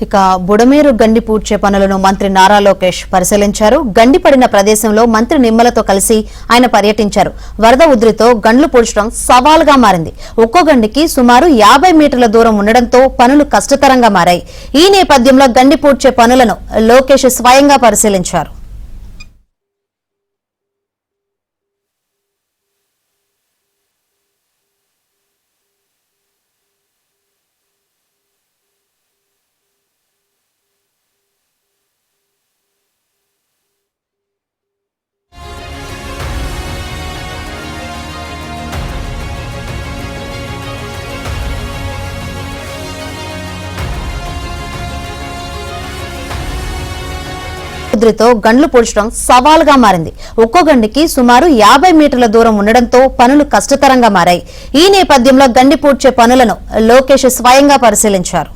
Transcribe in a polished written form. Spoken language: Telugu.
ఇక బుడమేరు గండి పూడ్చే పనులను మంత్రి నారా లోకేష్ పరిశీలించారు. గండి పడిన ప్రదేశంలో మంత్రి నిమ్మలతో కలిసి ఆయన పర్యటించారు. వరద ఉధృతితో గండ్లు పూడ్చడం సవాల్గా మారింది. ఒక్కో గండికి సుమారు 50 మీటర్ల దూరం ఉండడంతో పనులు కష్టతరంగా మారాయి. ఈ నేపథ్యంలో గండి పూడ్చే పనులను లోకేష్ స్వయంగా పరిశీలించారు. ఉధృతితో గండ్లు పూడ్చడం సవాల్గా మారింది. ఒక్కో గండికి సుమారు 50 మీటర్ల దూరం ఉండడంతో పనులు కష్టతరంగా మారాయి. ఈ నేపథ్యంలో గండి పూడ్చే పనులను లోకేష్ స్వయంగా పరిశీలించారు.